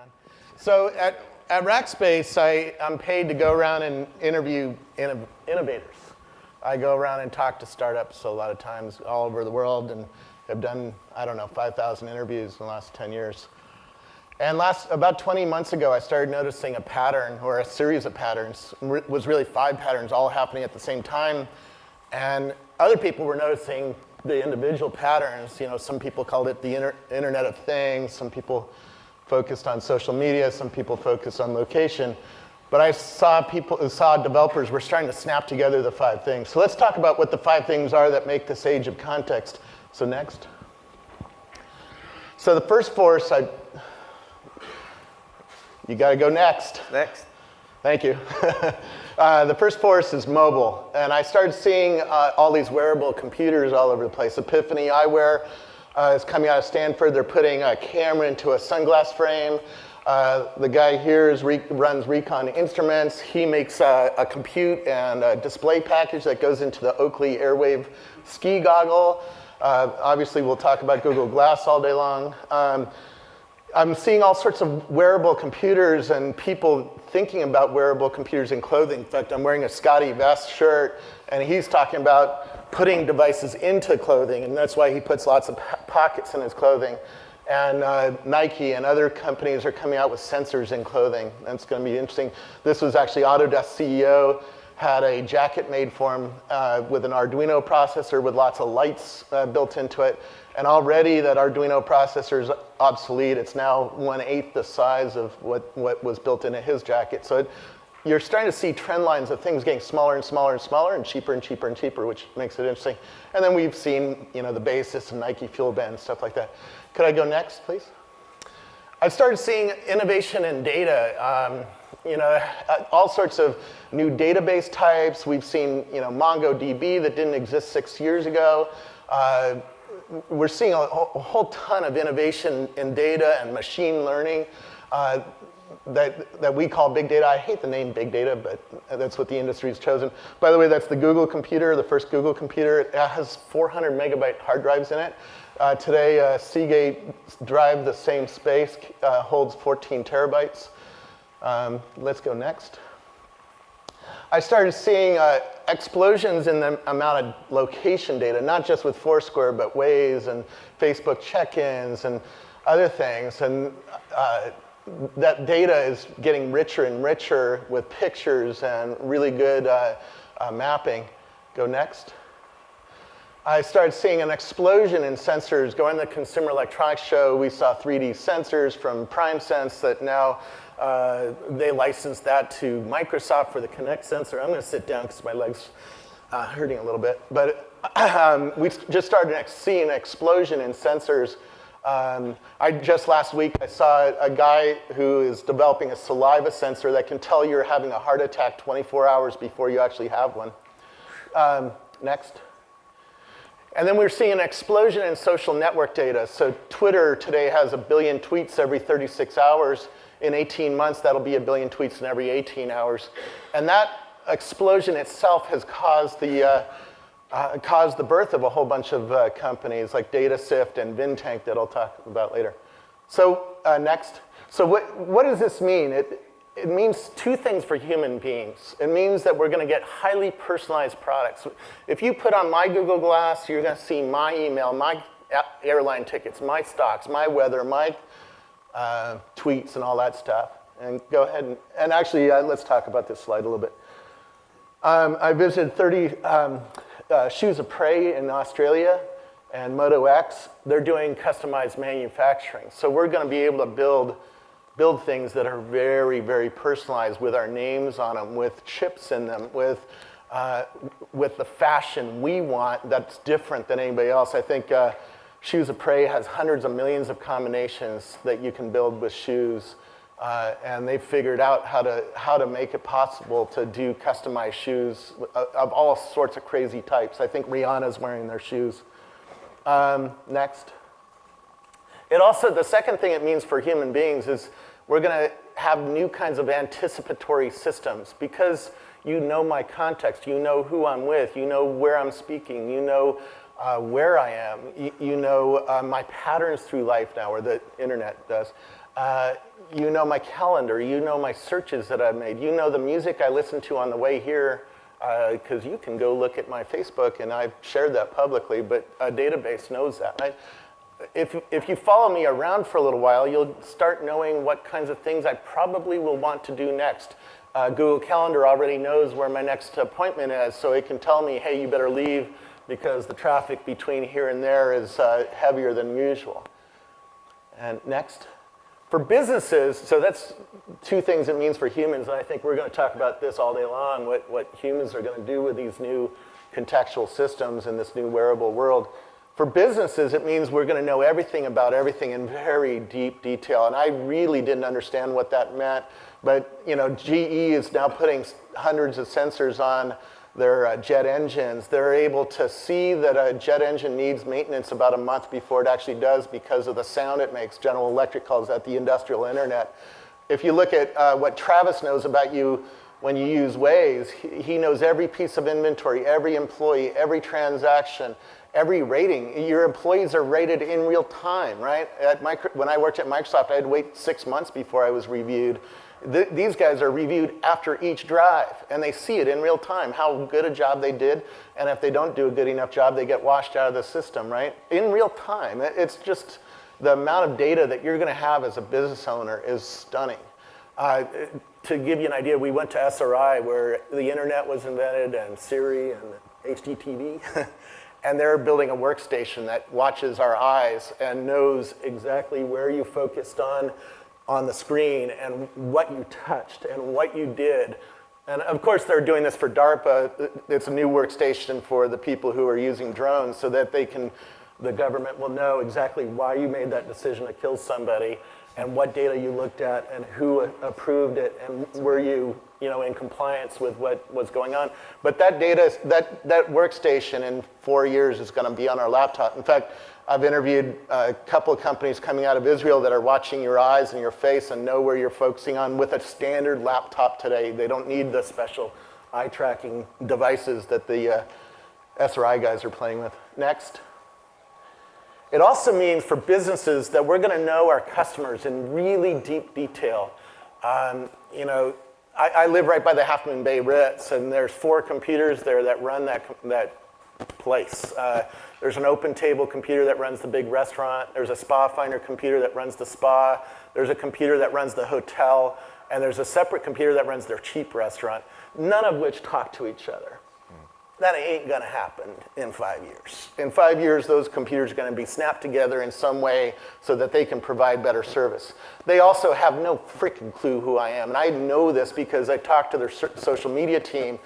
on. So at Rackspace, I'm paid to go around and interview innovators. I go around and talk to startups a lot of times all over the world and have done, 5,000 interviews in the last 10 years. And about 20 months ago, I started noticing a pattern, or a series of patterns. It was really 5 patterns all happening at the same time. And other people were noticing the individual patterns. Some people called it the Internet of Things. Some people focused on social media. Some people focused on location. But I saw developers were starting to snap together the 5 things. So let's talk about what the 5 things are that make this age of context. So next. So the first force, you got to go next. Next. Thank you. The first force is mobile. And I started seeing all these wearable computers all over the place. Epiphany Eyewear is coming out of Stanford. They're putting a camera into a sunglass frame. The guy here runs Recon Instruments. He makes a compute and a display package that goes into the Oakley Airwave ski goggle. Obviously, we'll talk about Google Glass all day long. I'm seeing all sorts of wearable computers and people thinking about wearable computers in clothing. In fact, I'm wearing a Scotty vest shirt, and he's talking about putting devices into clothing, and that's why he puts lots of pockets in his clothing. And Nike and other companies are coming out with sensors in clothing. That's going to be interesting. This was actually Autodesk CEO had a jacket made for him with an Arduino processor with lots of lights built into it. And already that Arduino processor is obsolete. It's now 1/8 the size of what was built into his jacket. So you're starting to see trend lines of things getting smaller and smaller and smaller and cheaper and cheaper and cheaper, which makes it interesting. And then we've seen the basis of Nike Fuel Band and stuff like that. Could I go next, please? I've started seeing innovation in data. All sorts of new database types. We've seen MongoDB that didn't exist 6 years ago. We're seeing a whole ton of innovation in data and machine learning that we call big data. I hate the name big data, but that's what the industry's chosen. By the way, that's the Google computer, the first Google computer. It has 400 megabyte hard drives in it. Today, Seagate drive, the same space, holds 14 terabytes. Let's go next. I started seeing explosions in the amount of location data, not just with Foursquare, but Waze and Facebook check-ins and other things. And that data is getting richer and richer with pictures and really good mapping. Go next. I started seeing an explosion in sensors. Going to the Consumer Electronics Show, we saw 3D sensors from PrimeSense that now they licensed that to Microsoft for the Kinect sensor. I'm going to sit down because my leg's hurting a little bit. But we just started seeing an explosion in sensors. Just last week, I saw a guy who is developing a saliva sensor that can tell you're having a heart attack 24 hours before you actually have one. Next. And then we're seeing an explosion in social network data. So Twitter today has 1 billion tweets every 36 hours. In 18 months, that'll be 1 billion tweets in every 18 hours. And that explosion itself has caused the birth of a whole bunch of companies like DataSift and Vintank that I'll talk about later. So next. So what does this mean? It means 2 things for human beings. It means that we're going to get highly personalized products. If you put on my Google Glass, you're going to see my email, my airline tickets, my stocks, my weather, my tweets, and all that stuff. And go ahead and actually, let's talk about this slide a little bit. I visited 30 Shoes of Prey in Australia and Moto X. They're doing customized manufacturing. So we're going to be able to build things that are very, very personalized with our names on them, with chips in them, with the fashion we want that's different than anybody else. I think Shoes of Prey has hundreds of millions of combinations that you can build with shoes, and they've figured out how to make it possible to do customized shoes of all sorts of crazy types. I think Rihanna's wearing their shoes. Next. The second thing it means for human beings is we're going to have new kinds of anticipatory systems because you know my context, you know who I'm with, you know where I'm speaking, you know where I am, you know my patterns through life now, or the internet does. You know my calendar, you know my searches that I've made, you know the music I listen to on the way here, because you can go look at my Facebook, and I've shared that publicly, but a database knows that, right? If you follow me around for a little while, you'll start knowing what kinds of things I probably will want to do next. Google Calendar already knows where my next appointment is, so it can tell me, hey, you better leave because the traffic between here and there is heavier than usual. And next. For businesses, so that's two things it means for humans, and I think we're going to talk about this all day long, what humans are going to do with these new contextual systems in this new wearable world. For businesses, it means we're going to know everything about everything in very deep detail, and I really didn't understand what that meant, but GE is now putting hundreds of sensors on their jet engines. They're able to see that a jet engine needs maintenance about a month before it actually does because of the sound it makes. General Electric calls that the industrial internet. If you look at what Travis knows about you when you use Waze, he knows every piece of inventory, every employee, every transaction, every rating. Your employees are rated in real time, right? When I worked at Microsoft, I had to wait 6 months before I was reviewed. These guys are reviewed after each drive, and they see it in real time, how good a job they did, and if they don't do a good enough job, they get washed out of the system, right? In real time. It's just the amount of data that you're going to have as a business owner is stunning. To give you an idea, we went to SRI, where the internet was invented, and Siri, and HDTV, and they're building a workstation that watches our eyes and knows exactly where you focused on the screen and what you touched and what you did. And of course they're doing this for DARPA. It's a new workstation for the people who are using drones so that the government will know exactly why you made that decision to kill somebody and what data you looked at and who approved it and were you in compliance with what was going on. But that data, that workstation in 4 years is going to be on our laptop. In fact, I've interviewed a couple of companies coming out of Israel that are watching your eyes and your face and know where you're focusing on with a standard laptop today. They don't need the special eye tracking devices that the SRI guys are playing with. Next. It also means for businesses that we're going to know our customers in really deep detail. I live right by the Half Moon Bay Ritz, and there's 4 computers there that run that place. There's an open table computer that runs the big restaurant. There's a Spa Finder computer that runs the spa. There's a computer that runs the hotel. And there's a separate computer that runs their cheap restaurant, none of which talk to each other. That ain't gonna happen in 5 years. In 5 years, those computers are gonna be snapped together in some way so that they can provide better service. They also have no freaking clue who I am. And I know this because I talked to their social media team.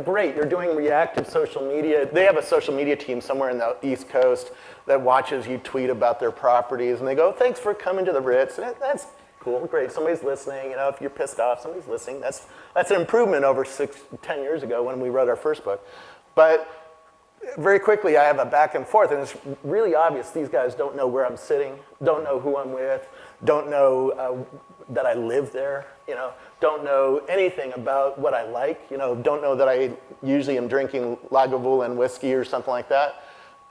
Great, you're doing reactive social media. They have a social media team somewhere in the East Coast that watches you tweet about their properties. And they go, thanks for coming to the Ritz. And that's cool, great, somebody's listening. If you're pissed off, somebody's listening. That's an improvement over 10 years ago when we wrote our first book. But very quickly, I have a back and forth, and it's really obvious these guys don't know where I'm sitting, don't know who I'm with, don't know that I live there, don't know anything about what I like, don't know that I usually am drinking Lagavulin whiskey or something like that.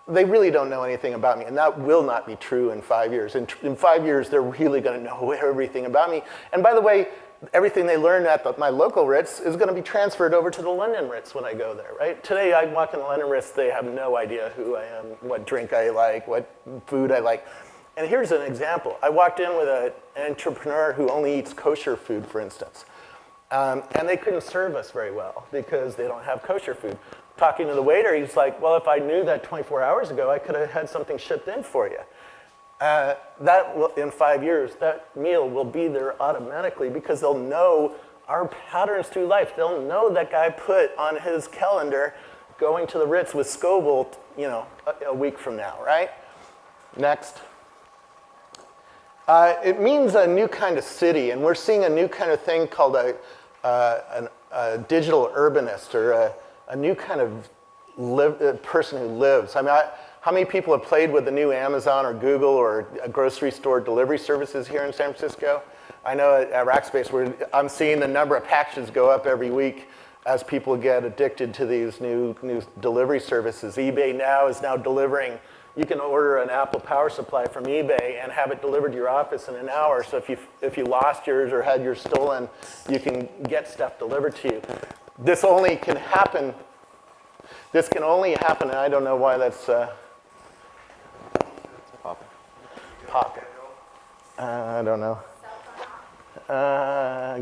They really don't know anything about me, and that will not be true in 5 years. In 5 years, they're really going to know everything about me. And by the way, everything they learn at my local Ritz is going to be transferred over to the London Ritz when I go there, right? Today, I walk in the London Ritz, they have no idea who I am, what drink I like, what food I like. And here's an example. I walked in with an entrepreneur who only eats kosher food, for instance. And they couldn't serve us very well because they don't have kosher food. Talking to the waiter, he's like, well, if I knew that 24 hours ago, I could have had something shipped in for you. In 5 years, that meal will be there automatically because they'll know our patterns through life. They'll know that guy put on his calendar going to the Ritz with Scoble, a week from now, right? Next. It means a new kind of city, and we're seeing a new kind of thing called a digital urbanist, or a new kind of person who lives. I mean, how many people have played with the new Amazon or Google or grocery store delivery services here in San Francisco? I know at Rackspace, I'm seeing the number of packages go up every week as people get addicted to these new delivery services. eBay now is delivering You can order an Apple power supply from eBay and have it delivered to your office in an hour. So if you lost yours or had yours stolen, you can get stuff delivered to you. This only can happen. This can only happen, and I don't know why that's popping. I don't know.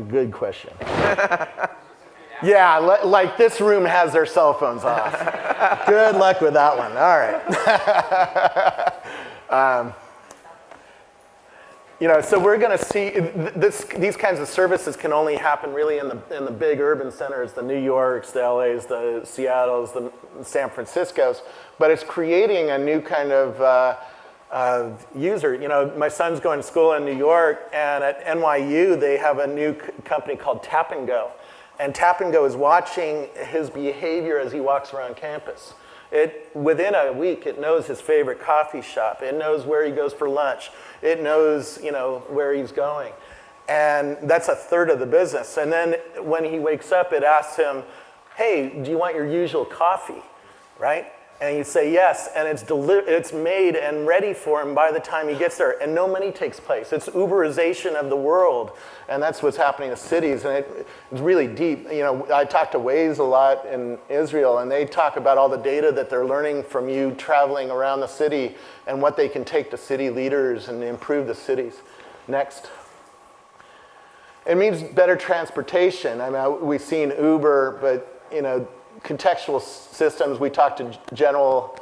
Good question. Yeah, like this room has their cell phones off. Good luck with that one. All right. So we're going to see these kinds of services can only happen really in the big urban centers, the New Yorks, the LAs, the Seattles, the San Franciscos. But it's creating a new kind of user. My son's going to school in New York, and at NYU they have a new company called Tap and Go. And Tap and Go is watching his behavior as he walks around campus. Within a week, it knows his favorite coffee shop. It knows where he goes for lunch. It knows, where he's going. And that's a third of the business. And then when he wakes up, it asks him, hey, do you want your usual coffee, right? And you say yes, and it's made and ready for him by the time he gets there, and no money takes place. It's Uberization of the world, and that's what's happening to cities, and it's really deep. I talk to Waze a lot in Israel, and they talk about all the data that they're learning from you traveling around the city and what they can take to city leaders and improve the cities. Next. It means better transportation. We've seen Uber, but contextual systems. We talked to General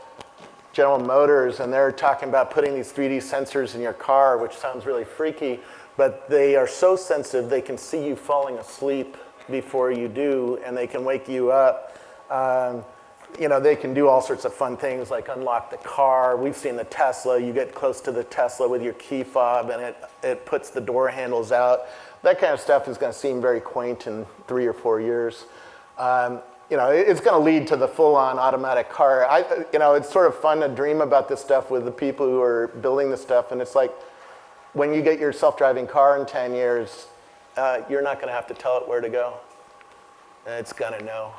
Motors, and they're talking about putting these 3D sensors in your car, which sounds really freaky, but they are so sensitive they can see you falling asleep before you do, and they can wake you up. They can do all sorts of fun things like unlock the car. We've seen the Tesla. You get close to the Tesla with your key fob, and it puts the door handles out. That kind of stuff is going to seem very quaint in 3 or 4 years. It's going to lead to the full-on automatic car. It's sort of fun to dream about this stuff with the people who are building this stuff, and it's like when you get your self-driving car in 10 years, you're not going to have to tell it where to go. It's going to know.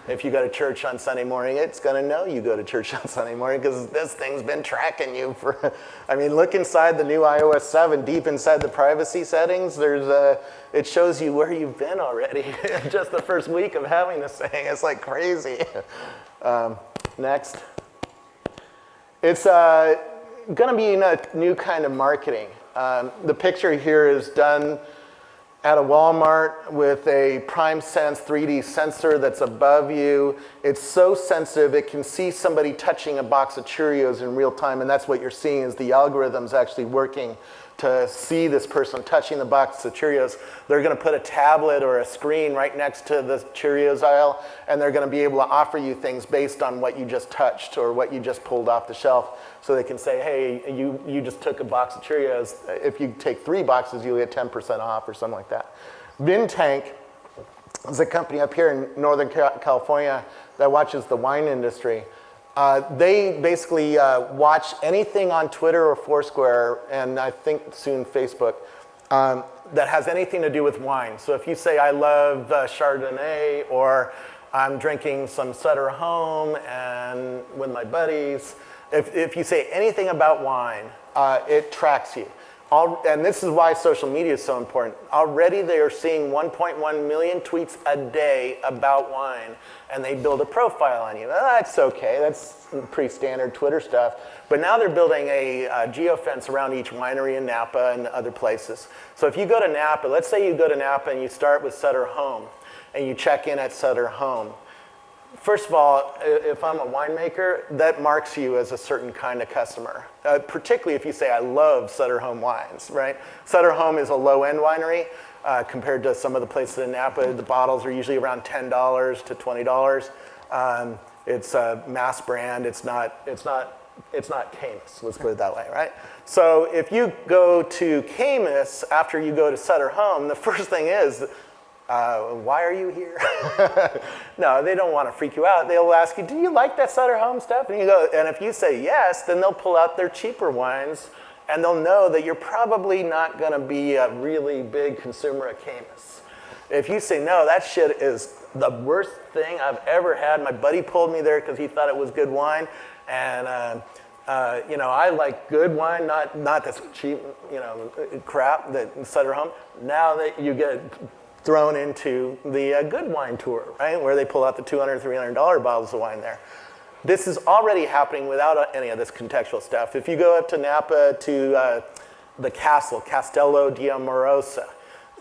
If you go to church on Sunday morning, it's going to know you go to church on Sunday morning because this thing's been tracking you for, look inside the new iOS 7, deep inside the privacy settings, it shows you where you've been already. Just the first week of having this thing, it's like crazy. Next. It's going to be a new kind of marketing. The picture here is done at a Walmart with a PrimeSense 3D sensor that's above you. It's so sensitive, it can see somebody touching a box of Cheerios in real time, and that's what you're seeing is the algorithms actually working to see this person touching the box of Cheerios. They're going to put a tablet or a screen right next to the Cheerios aisle, and they're going to be able to offer you things based on what you just touched or what you just pulled off the shelf. So they can say, hey, you just took a box of Cheerios. If you take 3 boxes, you'll get 10% off or something like that. VinTank is a company up here in Northern California that watches the wine industry. They basically watch anything on Twitter or Foursquare, and I think soon Facebook, that has anything to do with wine. So if you say, I love Chardonnay, or I'm drinking some Sutter Home and with my buddies, if you say anything about wine, it tracks you. And this is why social media is so important. Already they are seeing 1.1 million tweets a day about wine, and they build a profile on you. That's okay, that's pretty standard Twitter stuff. But now they're building a geofence around each winery in Napa and other places. So if you go to Napa, let's say you go to Napa and you start with Sutter Home, and you check in at Sutter Home. First of all, if I'm a winemaker, that marks you as a certain kind of customer, particularly if you say, I love Sutter Home wines, right? Sutter Home is a low-end winery compared to some of the places in Napa. The bottles are usually around $10 to $20. It's a mass brand. It's not Caymus, let's put it that way, right? So if you go to Caymus after you go to Sutter Home, the first thing is, why are you here? No, they don't want to freak you out. They'll ask you, do you like that Sutter Home stuff? And you go, and if you say yes, then they'll pull out their cheaper wines, and they'll know that you're probably not going to be a really big consumer of Caymus. If you say, no, that shit is the worst thing I've ever had. My buddy pulled me there because he thought it was good wine, And you know, I like good wine, not this cheap, you know, crap that sent her home. Now that you get thrown into the good wine tour, right, where they pull out the $200, $300 bottles of wine there. This is already happening without any of this contextual stuff. If you go up to Napa to the castle, Castello di Amorosa,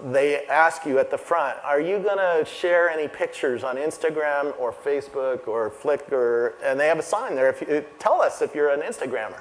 they ask you at the front, are you gonna share any pictures on Instagram or Facebook or Flickr? And they have a sign there, tell us if you're an Instagrammer.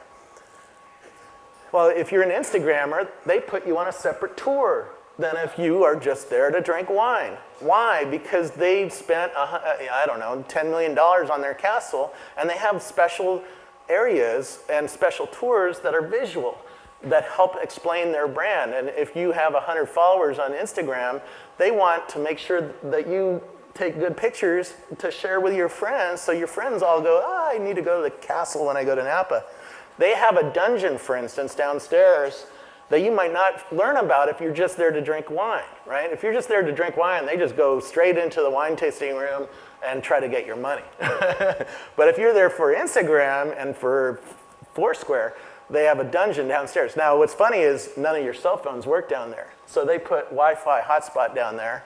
Well, if you're an Instagrammer, they put you on a separate tour than if you are just there to drink wine. Why? Because they spent, I don't know, $10 million on their castle, and they have special areas and special tours that are visual, that help explain their brand. And if you have 100 followers on Instagram, they want to make sure that you take good pictures to share with your friends, so your friends all go, I need to go to the castle when I go to Napa. They have a dungeon, for instance, downstairs that you might not learn about if you're just there to drink wine, right? If you're just there to drink wine, they just go straight into the wine tasting room and try to get your money. But if you're there for Instagram and for Foursquare, they have a dungeon downstairs. Now, what's funny is none of your cell phones work down there. So they put Wi-Fi hotspot down there,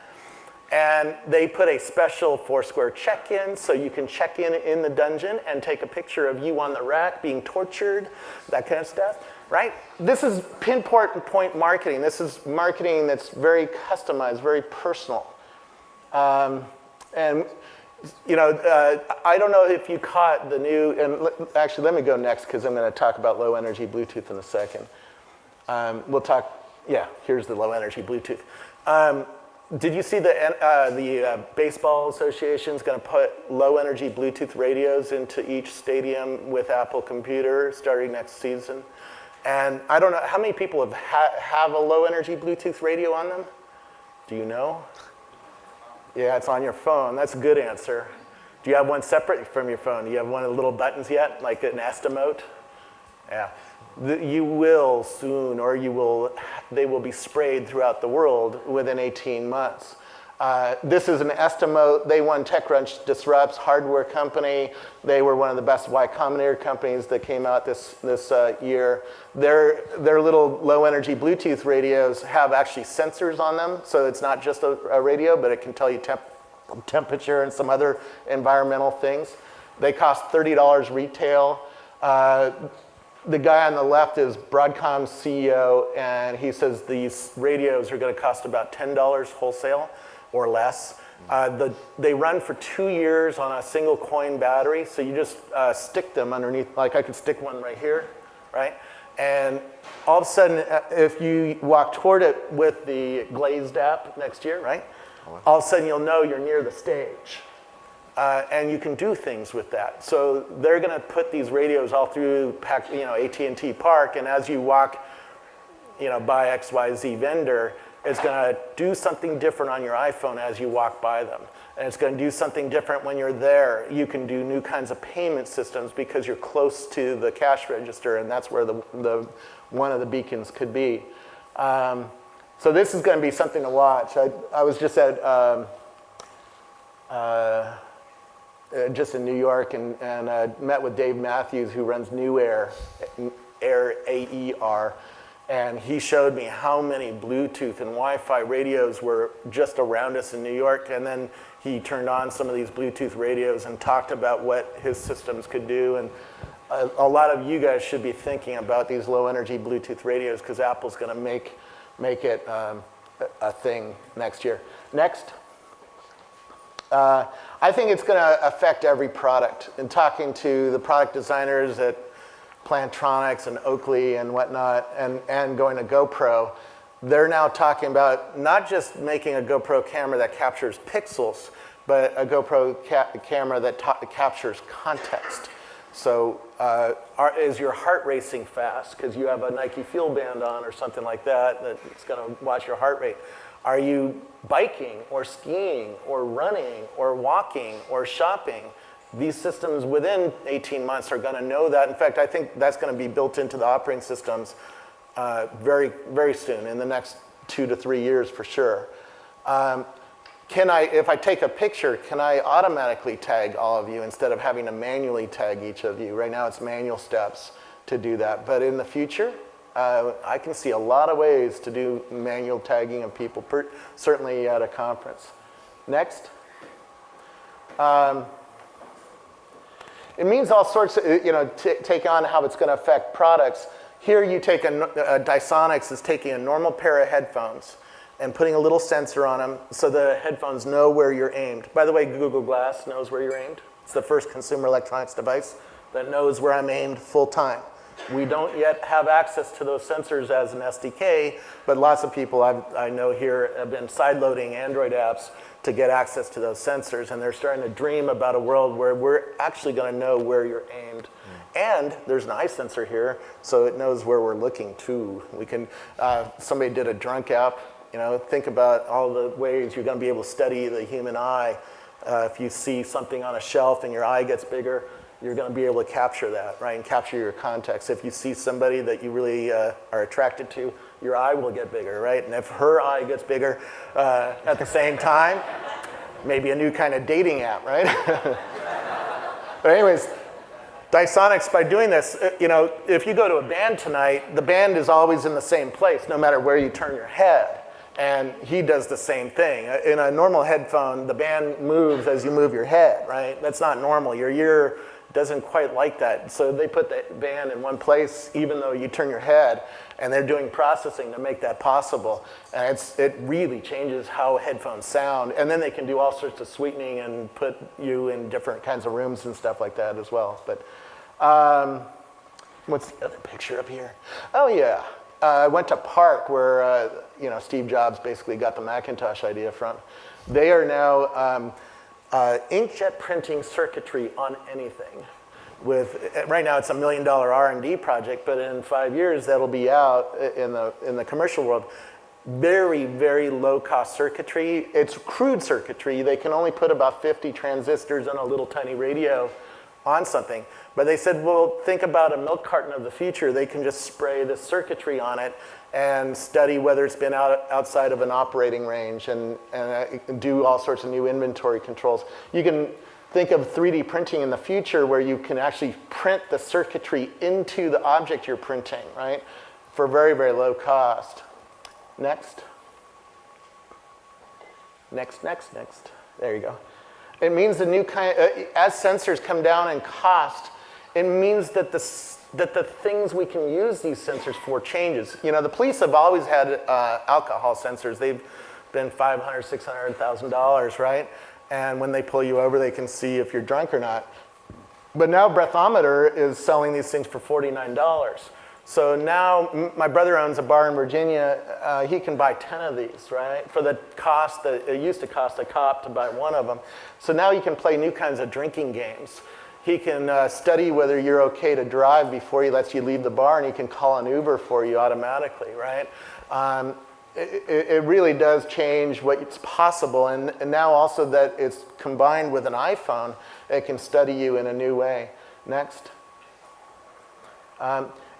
and they put a special Foursquare check-in, so you can check in the dungeon and take a picture of you on the rack being tortured, that kind of stuff, right? This is pinpoint marketing. This is marketing that's very customized, very personal. And you know, I don't know if you caught the new, and actually let me go next because I'm going to talk about low energy Bluetooth in a second. We'll talk, yeah, here's the low energy Bluetooth. Did you see the Baseball Association is going to put low energy Bluetooth radios into each stadium with Apple Computer starting next season? And I don't know, how many people have a low energy Bluetooth radio on them? Do you know? Yeah, it's on your phone. That's a good answer. Do you have one separate from your phone? Do you have one of the little buttons yet, like an Estimote? Yeah. You will soon, or they will be sprayed throughout the world within 18 months. This is an Estimote. They won TechCrunch Disrupts, hardware company. They were one of the best Y Combinator companies that came out this year. Their little low energy Bluetooth radios have actually sensors on them, so it's not just a radio, but it can tell you temperature and some other environmental things. They cost $30 retail. The guy on the left is Broadcom's CEO, and he says these radios are going to cost about $10 wholesale or less. They run for 2 years on a single coin battery, so you just stick them underneath, like I could stick one right here, right? And all of a sudden, if you walk toward it with the GLAZED app next year, right? All of a sudden you'll know you're near the stage. And you can do things with that. So they're going to put these radios all through, AT&T Park, and as you walk, by XYZ vendor, it's going to do something different on your iPhone as you walk by them. And it's going to do something different when you're there. You can do new kinds of payment systems because you're close to the cash register, and that's where one of the beacons could be. So this is going to be something to watch. I was just just in New York and met with Dave Matthews, who runs New Air, AER, and he showed me how many Bluetooth and Wi-Fi radios were just around us in New York, and then he turned on some of these Bluetooth radios and talked about what his systems could do, and a lot of you guys should be thinking about these low energy Bluetooth radios because Apple's going to make it a thing next year. Next. I think it's going to affect every product. In talking to the product designers at Plantronics and Oakley and whatnot, and going to GoPro, they're now talking about not just making a GoPro camera that captures pixels, but a GoPro camera that captures context. So is your heart racing fast because you have a Nike Fuel Band on or something like that that's going to watch your heart rate? Are you biking or skiing or running or walking or shopping? These systems within 18 months are going to know that. In fact, I think that's going to be built into the operating systems very, very soon, in the next 2 to 3 years for sure. if I take a picture, can I automatically tag all of you instead of having to manually tag each of you? Right now it's manual steps to do that. But in the future, I can see a lot of ways to do manual tagging of people, certainly at a conference. Next. It means all sorts of, take on how it's going to affect products. Here you take Dysonics is taking a normal pair of headphones and putting a little sensor on them so the headphones know where you're aimed. By the way, Google Glass knows where you're aimed. It's the first consumer electronics device that knows where I'm aimed full time. We don't yet have access to those sensors as an SDK, but lots of people I know here have been sideloading Android apps to get access to those sensors, and they're starting to dream about a world where we're actually going to know where you're aimed. And there's an eye sensor here, so it knows where we're looking too. We can, somebody did a drunk app. Think about all the ways you're going to be able to study the human eye. If you see something on a shelf and your eye gets bigger, you're going to be able to capture that, right, and capture your context. If you see somebody that you really are attracted to, your eye will get bigger, right? And if her eye gets bigger at the same time, maybe a new kind of dating app, right? But anyways, Dysonics, by doing this, if you go to a band tonight, the band is always in the same place, no matter where you turn your head. And he does the same thing. In a normal headphone, the band moves as you move your head, right? That's not normal. Your ear doesn't quite like that. So they put the band in one place, even though you turn your head, and they're doing processing to make that possible. And it really changes how headphones sound. And then they can do all sorts of sweetening and put you in different kinds of rooms and stuff like that as well. But what's the other picture up here? Oh yeah, I went to Park where Steve Jobs basically got the Macintosh idea from. They are now inkjet printing circuitry on anything. Right now it's $1 million R&D project, but in 5 years that'll be out in the commercial world. Very, very low cost circuitry. It's crude circuitry. They can only put about 50 transistors and a little tiny radio on something. But they said, well, think about a milk carton of the future. They can just spray the circuitry on it and study whether it's been outside of an operating range and do all sorts of new inventory controls. You can think of 3D printing in the future where you can actually print the circuitry into the object you're printing, right? For very, very low cost. Next. Next. There you go. It means the new kind, as sensors come down in cost, it means that the things we can use these sensors for changes. The police have always had alcohol sensors. They've been $500,000, $600,000, right? And when they pull you over, they can see if you're drunk or not. But now Breathometer is selling these things for $49. So now my brother owns a bar in Virginia. He can buy 10 of these, right? For the cost that it used to cost a cop to buy one of them. So now you can play new kinds of drinking games. He can study whether you're okay to drive before he lets you leave the bar, and he can call an Uber for you automatically, right? It really does change what's possible, and now also that it's combined with an iPhone, it can study you in a new way. Next.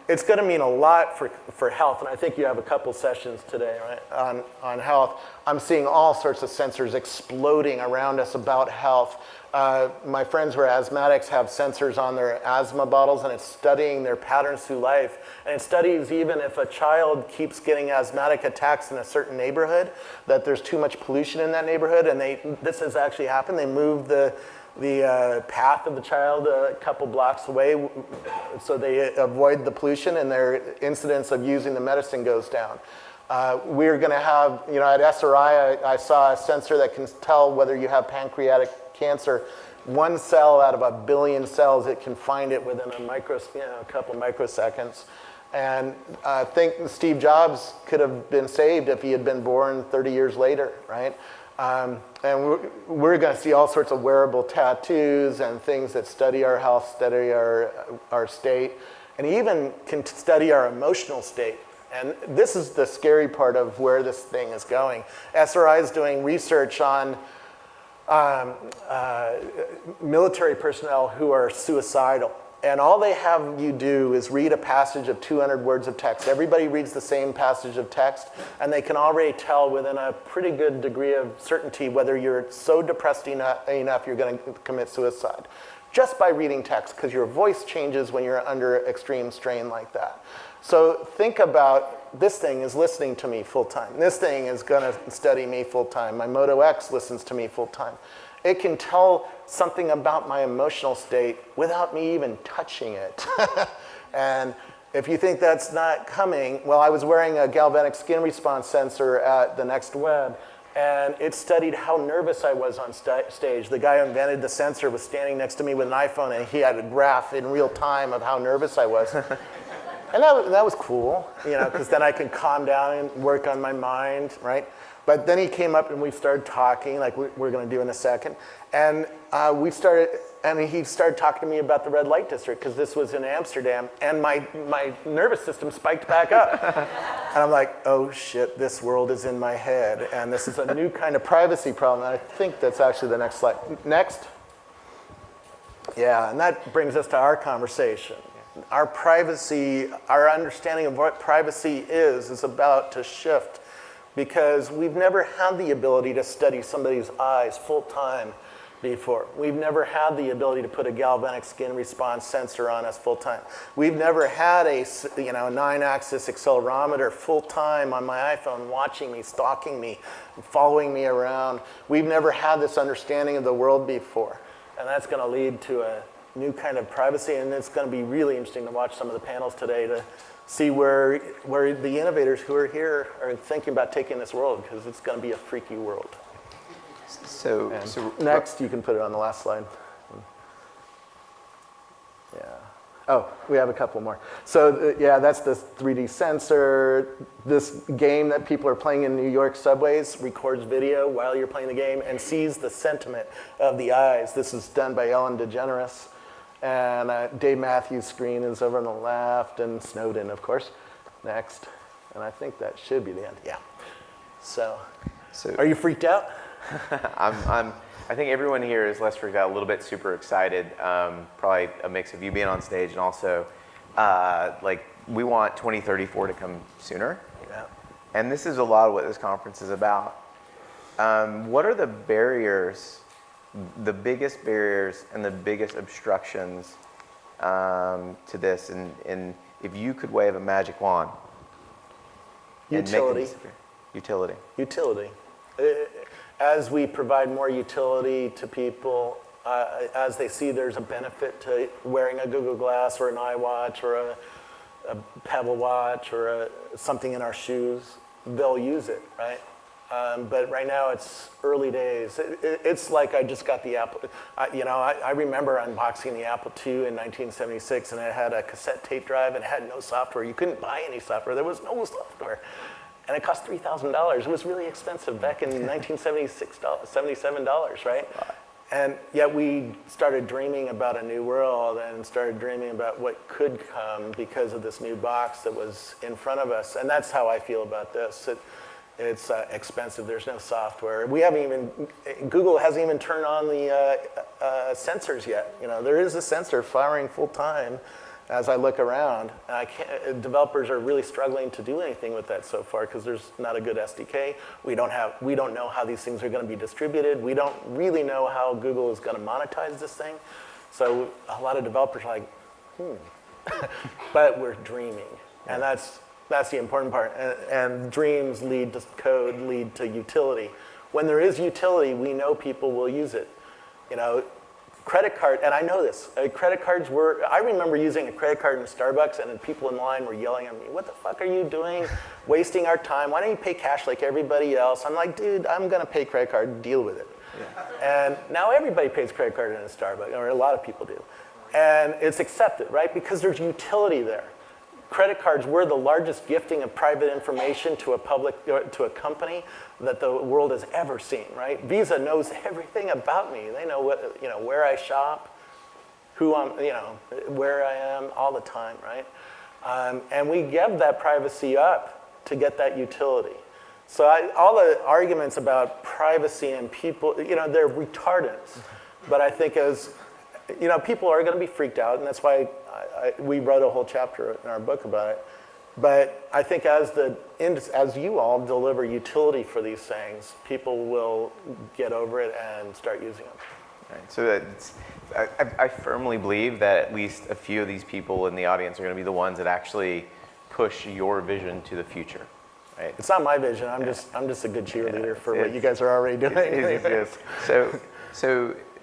It's going to mean a lot for health, and I think you have a couple sessions today, right, on health. I'm seeing all sorts of sensors exploding around us about health. My friends who are asthmatics have sensors on their asthma bottles, and it's studying their patterns through life. And it studies even if a child keeps getting asthmatic attacks in a certain neighborhood, that there's too much pollution in that neighborhood, and this has actually happened. They move the path of the child a couple blocks away so they avoid the pollution, and their incidence of using the medicine goes down. We're going to have, at SRI, I saw a sensor that can tell whether you have pancreatic cancer. One cell out of 1 billion cells, it can find it within a couple microseconds. And I think Steve Jobs could have been saved if he had been born 30 years later, right? And we're going to see all sorts of wearable tattoos and things that study our health, study our state, and even can study our emotional state. And this is the scary part of where this thing is going. SRI is doing research on military personnel who are suicidal. And all they have you do is read a passage of 200 words of text. Everybody reads the same passage of text, and they can already tell within a pretty good degree of certainty whether you're so depressed enough you're going to commit suicide. Just by reading text, because your voice changes when you're under extreme strain like that. So think about, this thing is listening to me full time. This thing is going to study me full time. My Moto X listens to me full time. It can tell something about my emotional state without me even touching it. And if you think that's not coming, well, I was wearing a galvanic skin response sensor at the Next Web, and it studied how nervous I was on stage. The guy who invented the sensor was standing next to me with an iPhone, and he had a graph in real time of how nervous I was. And that was cool, because then I could calm down and work on my mind, right? But then he came up and we started talking, like we're going to do in a second. And he started talking to me about the red light district, because this was in Amsterdam, and my nervous system spiked back up. And I'm like, oh shit, this world is in my head, and this is a new kind of privacy problem. And I think that's actually the next slide. Next. Yeah, and that brings us to our conversation. Our privacy, our understanding of what privacy is about to shift, because we've never had the ability to study somebody's eyes full time before. We've never had the ability to put a galvanic skin response sensor on us full time. We've never had a 9-axis accelerometer full time on my iPhone watching me, stalking me, following me around. We've never had this understanding of the world before. And that's going to lead to a new kind of privacy, and it's going to be really interesting to watch some of the panels today to see where the innovators who are here are thinking about taking this world, because it's going to be a freaky world. So next, you can put it on the last slide. Yeah. Oh, we have a couple more. So yeah, that's the 3D sensor. This game that people are playing in New York subways records video while you're playing the game and sees the sentiment of the eyes. This is done by Ellen DeGeneres. And Dave Matthews' screen is over on the left, and Snowden, of course. Next. And I think that should be the end. Yeah. So are you freaked out? I think everyone here is less freaked out, a little bit super excited. Probably a mix of you being on stage and also we want 2034 to come sooner. Yeah. And this is a lot of what this conference is about. What are the barriers, the biggest barriers and the biggest obstructions to this? And if you could wave a magic wand. Utility. Utility. Utility. As we provide more utility to people, as they see there's a benefit to wearing a Google Glass or an iWatch or a Pebble Watch or something in our shoes, they'll use it, right? But right now it's early days. It's like I just got the Apple. I remember unboxing the Apple II in 1976, and it had a cassette tape drive and it had no software. You couldn't buy any software. There was no software. And it cost $3,000. It was really expensive back in 1976, $77, right? And yet we started dreaming about a new world and started dreaming about what could come because of this new box that was in front of us. And that's how I feel about this. It's expensive. There's no software. Google hasn't even turned on the sensors yet. There is a sensor firing full time as I look around. Developers are really struggling to do anything with that so far because there's not a good SDK. We don't know how these things are going to be distributed. We don't really know how Google is going to monetize this thing. So a lot of developers are like, but we're dreaming, and that's the important part. And dreams lead to code, lead to utility. When there is utility, we know people will use it. Credit card, and I know this, I remember using a credit card in Starbucks, and then people in line were yelling at me, what the fuck are you doing, wasting our time, why don't you pay cash like everybody else? I'm like, dude, I'm gonna pay credit card, deal with it. Yeah. And now everybody pays credit card in a Starbucks, or a lot of people do. And it's accepted, right? Because there's utility there. Credit cards were the largest gifting of private information to a company that the world has ever seen, right? Visa knows everything about me. They know where I shop, who I'm, where I am all the time, right? And we give that privacy up to get that utility. So all the arguments about privacy and people, they're retardants. But I think as people are going to be freaked out, and that's why we wrote a whole chapter in our book about it. But I think as you all deliver utility for these things, people will get over it and start using them. Right. So I firmly believe that at least a few of these people in the audience are going to be the ones that actually push your vision to the future. Right? It's not my vision. I'm just a good cheerleader for what you guys are already doing.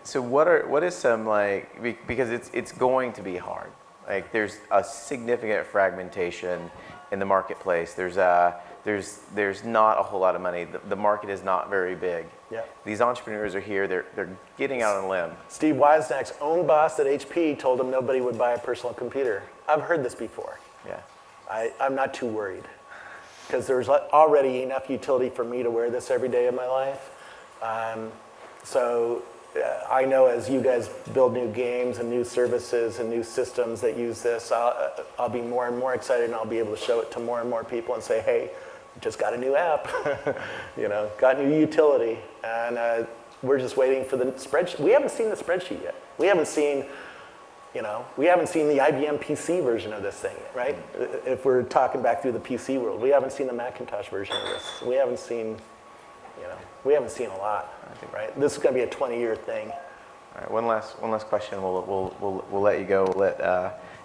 So what is some, like, because it's going to be hard. Like, there's a significant fragmentation in the marketplace. There's not a whole lot of money. The market is not very big. Yeah. These entrepreneurs are here. They're getting out on a limb. Steve Wozniak's own boss at HP told him nobody would buy a personal computer. I've heard this before. Yeah. I'm not too worried because there's already enough utility for me to wear this every day of my life. I know as you guys build new games and new services and new systems that use this, I'll be more and more excited, and I'll be able to show it to more and more people and say, hey, just got a new app, got new utility, and we're just waiting for the spreadsheet. We haven't seen the spreadsheet yet. We haven't seen the IBM PC version of this thing, right? If we're talking back through the PC world, we haven't seen the Macintosh version of this. We haven't seen a lot, right? This is going to be a 20-year thing. All right, one last question. We'll let you go. We'll let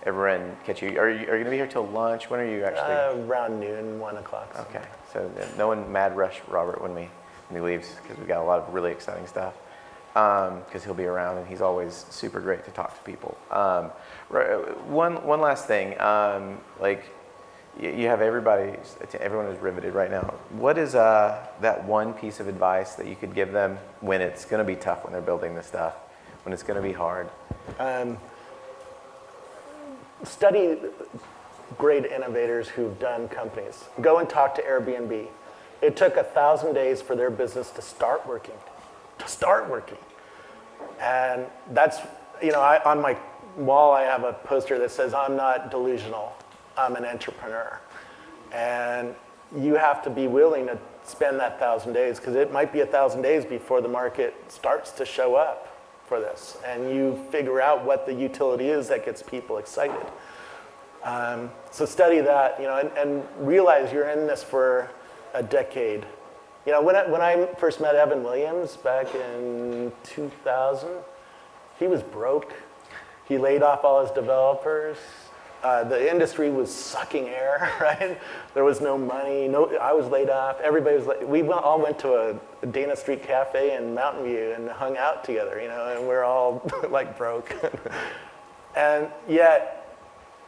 everyone catch you. Are you going to be here till lunch? When are you actually? Around noon, 1 o'clock. Okay, so no one mad rush Robert when he leaves, because we've got a lot of really exciting stuff. Because he'll be around, and he's always super great to talk to people. One last thing, you have everyone is riveted right now. What is that one piece of advice that you could give them when it's going to be tough, when they're building this stuff, when it's going to be hard? Study great innovators who've done companies. Go and talk to Airbnb. It took 1,000 days for their business to start working. And that's, on my wall I have a poster that says, I'm not delusional, I'm an entrepreneur. And you have to be willing to spend that 1,000 days, because it might be 1,000 days before the market starts to show up for this. And you figure out what the utility is that gets people excited. So study that, and realize you're in this for a decade. When I first met Evan Williams back in 2000, he was broke. He laid off all his developers. The industry was sucking air, right? There was no money. I was laid off. Everybody was we all went to a Dana Street Cafe in Mountain View and hung out together, and we're all like broke. And yet,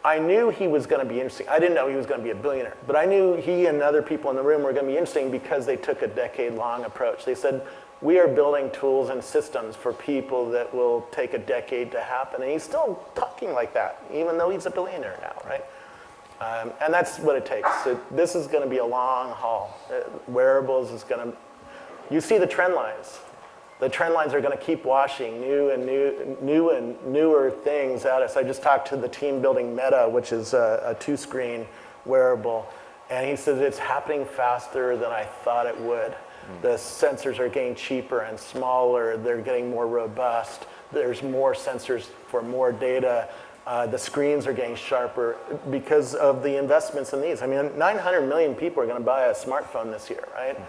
I knew he was going to be interesting. I didn't know he was going to be a billionaire, but I knew he and other people in the room were going to be interesting because they took a decade-long approach. They said, we are building tools and systems for people that will take a decade to happen. And he's still talking like that, even though he's a billionaire now, right? And that's what it takes. So this is going to be a long haul. Wearables is going to, you see the trend lines. The trend lines are going to keep washing new and newer things at us. I just talked to the team building Meta, which is a 2-screen wearable, and he says it's happening faster than I thought it would. The sensors are getting cheaper and smaller. They're getting more robust. There's more sensors for more data. The screens are getting sharper because of the investments in these. 900 million people are going to buy a smartphone this year, right?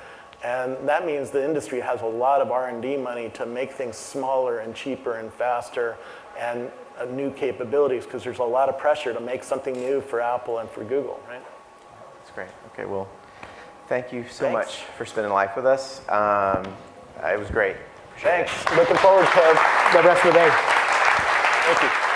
And that means the industry has a lot of R&D money to make things smaller and cheaper and faster and new capabilities, because there's a lot of pressure to make something new for Apple and for Google, right? That's great. Okay, well, thank you so much for spending life with us. It was great. Thanks. Looking forward to the rest of the day. Thank you.